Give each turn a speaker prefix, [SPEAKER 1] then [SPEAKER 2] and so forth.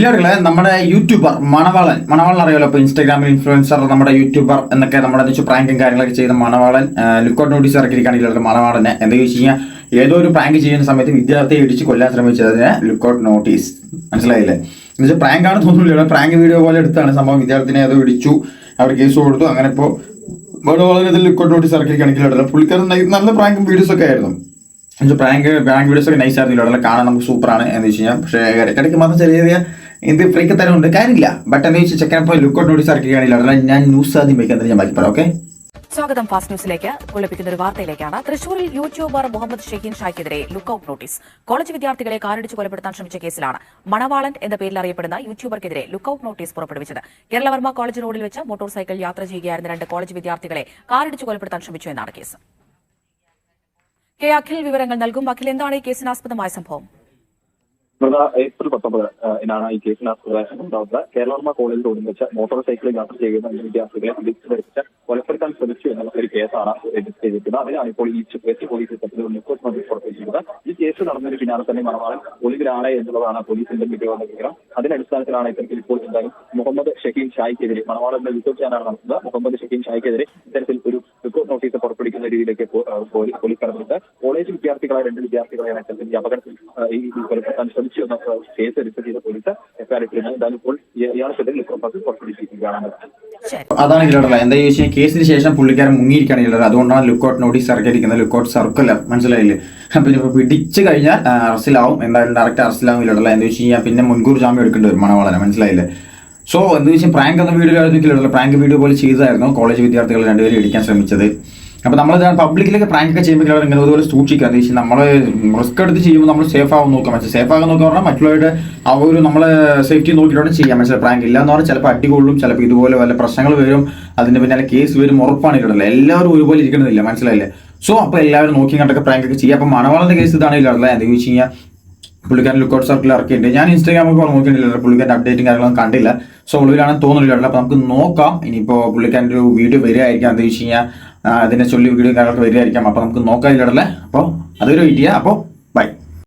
[SPEAKER 1] ഇല്ലാടുകളെ നമ്മുടെ യൂട്യൂബർ മണവാളൻ അറിയാലോ. ഇപ്പൊ ഇൻസ്റ്റാഗ്രാമിൽ ഇൻഫ്ലുവൻസർ നമ്മുടെ യൂട്യൂബർ എന്നൊക്കെ നമ്മുടെ പ്രാങ്കും കാര്യങ്ങളൊക്കെ ചെയ്ത മണവാളൻ ലുക്കൗട്ട് നോട്ടീസ് ഇറക്കിയിരിക്കുകയാണ്. മണവാളനെ എന്താ ചോദിച്ചു കഴിഞ്ഞാൽ ഏതോ ഒരു പ്രാങ്ക് ചെയ്യുന്ന സമയത്ത് വിദ്യാർത്ഥിയെ ഇടിച്ച് കൊല്ലാൻ ശ്രമിച്ചതിന് ലുക്കൗട്ട് നോട്ടീസ്. മനസ്സിലായില്ലേ? എന്നുവെച്ചാൽ പ്രാങ്ക് ആണ് തോന്നുന്നില്ല, പ്രാങ്ക് വീഡിയോ പോലെ എടുത്താണ് സംഭവം. വിദ്യാർത്ഥിനെ ഏതോ ഇടിച്ചു, അവർ കേസ് കൊടുത്തു. അങ്ങനെ ഇപ്പോൾ മണവാളൻ ഇതിൽ ലുക്കൗട്ട് നോട്ടീസ് ഇറക്കിയിരിക്കുകയാണെങ്കിൽ പുള്ളിക്കാരൻ നല്ല പ്രാങ്കും വീഡിയോസ് ഒക്കെ ആയിരുന്നു. പ്രാങ്ക് വീഡിയോസ് ഒക്കെ നൈസ് ആയിരുന്നില്ല, കാണാൻ നമുക്ക് സൂപ്പറാണ് എന്ന് വെച്ച് കഴിഞ്ഞാൽ. പക്ഷേ ഇടയ്ക്കിടയ്ക്ക് മാത്രം ചെറിയ ഇത് ഫ്രീക്ക് തരമുണ്ട്, കാര്യമില്ല. ബട്ട് എന്താ വെച്ചാൽ ചെക്കൻ ലുക്കൗട്ട് നോട്ടീസ് ഇറക്കുകയാണെങ്കിൽ ഞാൻ ന്യൂസ് ആദ്യം വയ്ക്കാൻ ഞാൻ ബാക്കി പറയാം. ഓക്കെ,
[SPEAKER 2] സ്വാഗതം ഫാസ്റ്റ് ന്യൂസിലേക്ക്. കുളിപ്പിക്കുന്ന ഒരു വാർത്തയിലേക്കാണ്. തൃശൂരിൽ യൂട്യൂബർ മുഹമ്മദ് ഷെഹീൻ ഷായ്ക്കെതിരെ ലുക്കൌട്ട് നോട്ടീസ്. കോളേജ് വിദ്യാർത്ഥികളെ കാറിടിച്ച് കൊലപ്പെടുത്താൻ ശ്രമിച്ച കേസിലാണ് മണവാളൻ എന്ന പേരിൽ അറിയപ്പെടുന്ന യൂട്യൂബർക്കെതിരെ ലുക്കൌട്ട് നോട്ടീസ് പുറപ്പെടുവിച്ചത്. കേരളവർമ്മ കോളേജ് റോഡിൽ വെച്ച് മോട്ടോർ സൈക്കിൾ യാത്ര ചെയ്യുകയായിരുന്ന 2 കോളേജ് വിദ്യാർത്ഥികളെ കാറിടിച്ച് കൊലപ്പെടുത്താൻ ശ്രമിച്ചു എന്നാണ് കേസ്. കെ അഖിൽ വിവരങ്ങൾ നൽകും. അഖിൽ, എന്താണ് ഈ കേസിനാസ്പദമായ സംഭവം?
[SPEAKER 3] ഏപ്രിൽ 19 ഈ കേസിനാസ്പദമായിട്ടുണ്ടാവുന്നത്. കേരളവർമ്മ കോളേജ് റോഡിൽ വെച്ച് മോട്ടോർ സൈക്കിളിൽ യാത്ര ചെയ്യുന്ന വിദ്യാർത്ഥികളെ ഇടിച്ചു ധരിച്ച് കൊലപ്പെടുത്താൻ ശ്രമിച്ചു എന്നുള്ള ഒരു കേസാണ് രജിസ്റ്റർ ചെയ്തിരിക്കുന്നത്. അതിനാണ് ഇപ്പോൾ ഈ വെസ്റ്റ് പോലീസ് ലുക്കൗട്ട് നോട്ടീസ് പുറപ്പെടുവിച്ചിരിക്കുന്നത്. ഈ കേസ് നടന്നതിന് പിന്നാലെ തന്നെ മണവാളൻ ഒളിവിലാണ് എന്നുള്ളതാണ് പോലീസിന്റെ വിവരം. അതിനടിസ്ഥാനത്തിലാണ് ഇത്തരത്തിൽ ഇപ്പോൾ എന്തായാലും മുഹമ്മദ് ഷെഹീൻ ഷായ്ക്കെതിരെ മണവാളന്റെ ലുക്കൗട്ട് ചെയ്യാനാണ് നടത്തുന്നത്. മുഹമ്മദ് ഷെഹീൻ ഷായ്ക്കെതിരെ ഇത്തരത്തിൽ ഒരു ലുക്കൗട്ട് നോട്ടീസ് പുറപ്പെടുവിക്കുന്ന രീതിയിലേക്ക് പോലീസ് കടന്നിട്ട് കോളേജ് വിദ്യാർത്ഥികളായ 2 വിദ്യാർത്ഥികളെയാണ് ഇത്തരത്തിൽ ഈ അപകടത്തിൽ ഈ കൊലപ്പെടുത്താൻ ശ്രമിച്ചു എന്ന കേസ് രജിസ്റ്റർ ചെയ്ത പോലീസ് എഫ്ഐആർ ഇട്ടിരുന്നത്. എന്തായാലും ഇപ്പോൾ ഇയാൾക്കെതിരെ ലുക്കൗട്ട് നോട്ടീസ് പുറപ്പെടുവിച്ചിരിക്കുകയാണ്.
[SPEAKER 1] അതാണ് ഇതിലുള്ള എന്താ ചോദിച്ചാൽ കേസിന് ശേഷം പുള്ളിക്കാരൻ മുങ്ങിയിരിക്കുകയാണ് ഉള്ളത്. അതുകൊണ്ടാണ് ലുക്കൗട്ട് നോട്ടീസ് ഇറക്കിയിരിക്കുന്നത്, ലുക്കൗട്ട് സർക്കുലർ. മനസ്സിലായില്ലേ? പിന്നെ ഇപ്പോൾ പിടിച്ചു കഴിഞ്ഞാൽ അറസ്റ്റിലാവും, എന്തായാലും ഡയറക്റ്റ് അറസ്റ്റിലാവും ഇല്ലുള്ള. എന്താ വെച്ച് കഴിഞ്ഞാൽ പിന്നെ മുൻകൂർ ജാമ്യം എടുക്കേണ്ടി വരും മണവാളനെ. മനസ്സിലായില്ലേ? സോ എന്താ വെച്ചാൽ പ്രാങ്ക് എന്ന വീഡിയോ ആയിരുന്നില്ല, പ്രാങ്ക് വീഡിയോ പോലെ ചെയ്തായിരുന്നു കോളേജ് വിദ്യാർത്ഥികൾ 2 പേരെ ഇടിക്കാൻ ശ്രമിച്ചത്. അപ്പോൾ നമ്മൾ പബ്ലിക്കിലൊക്കെ പ്രാങ്ക് ഒക്കെ ചെയ്യുമ്പോൾ ഇങ്ങനെ അതുപോലെ സൂക്ഷിക്കുക. എന്താ വെച്ചാൽ നമ്മൾ റിസ്ക് എടുത്ത് ചെയ്യുമ്പോൾ നമ്മൾ സേഫ് ആവാൻ നോക്കാം. മനസ്സിൽ സേഫ് ആകാൻ നോക്കുക പറഞ്ഞാൽ മറ്റുള്ളവരുടെ ആ ഒരു നമ്മളെ സേഫ്റ്റി നോക്കിയിട്ടാണ് ചെയ്യാൻ. മനസ്സിലായി? പ്രാങ്ക് ഇല്ല എന്ന് പറഞ്ഞാൽ ചിലപ്പോൾ അടികൊള്ളും, ചിലപ്പോൾ ഇതുപോലെ വല്ല പ്രശ്നങ്ങൾ വരും, അതിന്റെ പിന്നാലെ കേസ് വരും, ഉറപ്പാണ് ഇല്ലല്ലോ. എല്ലാവരും ഒരുപോലെ ഇരിക്കണമെന്നില്ല. മനസ്സിലായില്ലേ? സോ അപ്പോൾ എല്ലാവരും നോക്കി കണ്ടൊക്കെ പ്രാങ്ക് ഒക്കെ ചെയ്യുക. അപ്പോൾ മണവാളന്റെ കേസ് ഇതാണ് ഇല്ലുള്ളത്. എന്താ ചോദിച്ചു കഴിഞ്ഞാൽ പുള്ളിക്കാരൻ ലുക്കൗട്ട് സർക്കിൾ ഇറക്കിയിട്ടുണ്ട്. ഞാൻ ഇൻസ്റ്റാഗ്രാമൊക്കെ നോക്കിയിട്ടില്ല, പുള്ളിക്കാരൻ്റെ അപ്ഡേറ്റും കാര്യങ്ങളൊന്നും കണ്ടില്ല. സോ ഒളിവിലാണെന്ന് തോന്നുന്നില്ല. അപ്പോൾ നമുക്ക് നോക്കാം. ഇനിയിപ്പോൾ പുള്ളിക്കാരൻ്റെ ഒരു വീഡിയോ വരികയായിരിക്കാം. എന്താ വെച്ച് കഴിഞ്ഞാൽ അതിനെ ചൊല്ലി വീഡിയോ കാര്യങ്ങളൊക്കെ വരികയായിരിക്കാം. അപ്പോൾ നമുക്ക് നോക്കാം ഇല്ലടല്ലേ. അപ്പോൾ അതൊരു ഐഡിയ. അപ്പോൾ